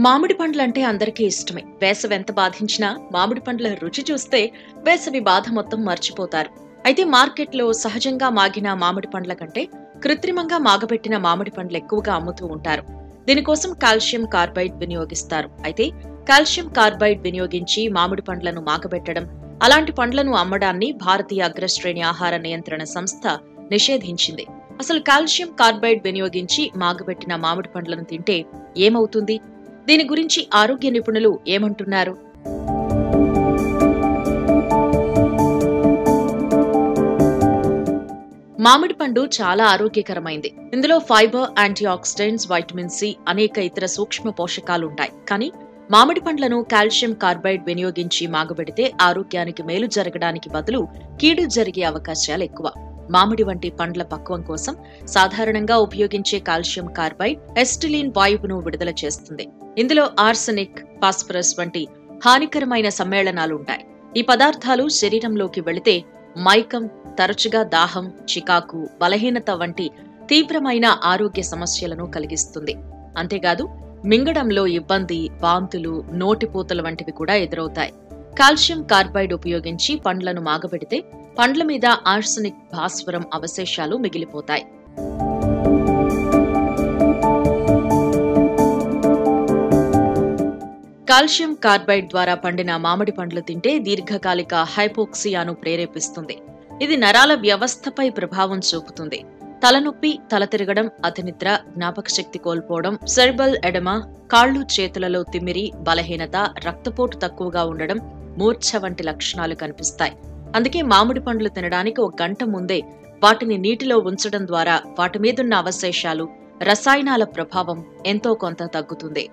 మామిడి పండ్లంటే అందరికీ ఇష్టమే. వేసవి ఎంత బాధించినా మామిడి పండ్ల రుచి చూస్తే వేసవి బాధ మొత్తం మర్చిపోతారు. అయితే మార్కెట్లో సహజంగా మాగిన మామిడి పండ్ల కంటే కృత్రిమంగా మాగబెట్టిన మామిడి పండ్లు ఎక్కువగా అమ్ముతూ ఉంటారు. దీనికోసం కాల్షియం కార్బైడ్ వినియోగిస్తారు. అయితే కాల్షియం కార్బైడ్ వినియోగించి మామిడి పండ్లను మాగబెట్టడం, అలాంటి పండ్లను అమ్మడాన్ని భారతీయ అగ్రశ్రేణి ఆహార నియంత్రణ సంస్థ నిషేధించింది. అసలు కాల్షియం కార్బైడ్ వినియోగించి మాగబెట్టిన మామిడి పండ్లను తింటే ఏమవుతుంది? దీని గురించి ఆరోగ్య నిపుణులు ఏమంటున్నారు? మామిడి పండు చాలా ఆరోగ్యకరమైంది. ఇందులో fibre, antioxidants, vitamin C, అనేక ఇతర సూక్ష్మ పోషకాలు ఉంటాయి. కానీ మామిడి పండ్లను కాల్షియం కార్బైడ్ వినియోగించి మాగబెడితే ఆరోగ్యానికి మేలు జరగడానికి బదులు కీడు జరిగే అవకాశాలు ఎక్కువ. మామిడి వంటి పండ్ల పక్వం కోసం సాధారణంగా ఉపయోగించే కాల్షియం కార్బైడ్ ఎస్టిలీన్ వాయువును విడుదల చేస్తుంది. ఇందులో ఆర్సెనిక్, ఫాస్ఫరస్ వంటి హానికరమైన సమ్మేళనాలుంటాయి. ఈ పదార్థాలు శరీరంలోకి వెళితే మైకం, తరచుగా దాహం, చికాకు, బలహీనత వంటి తీవ్రమైన ఆరోగ్య సమస్యలను కలిగిస్తుంది. అంతేకాదు మింగడంలో ఇబ్బంది, వాంతులు, నోటిపూతలు వంటివి కూడా ఎదురవుతాయి. కాల్షియం కార్బైడ్ ఉపయోగించి పండ్లను మాగబెడితే పండ్ల మీద ఆర్సెనిక్, భాస్వరం అవశేషాలు మిగిలిపోతాయి. కాల్షియం కార్బైడ్ ద్వారా పండిన మామిడి పండ్లు తింటే దీర్ఘకాలిక హైపోక్సియాను ప్రేరేపిస్తుంది. ఇది నరాల వ్యవస్థపై ప్రభావం చూపుతుంది. తలనొప్పి, తల తిరగడం, అతినిద్ర, జ్ఞాపకశక్తి కోల్పోవడం, సెరిబ్రల్ ఎడమా, కాళ్లు చేతులలో తిమ్మిరి, బలహీనత, రక్తపోటు తక్కువగా ఉండడం, మూర్ఛ వంటి లక్షణాలు కనిపిస్తాయి. అందుకే మామిడి పండ్లు తినడానికి 1 గంట ముందే వాటిని నీటిలో ఉంచడం ద్వారా వాటి మీదున్న అవశేషాలు, రసాయనాల ప్రభావం ఎంతో కొంత తగ్గుతుంది.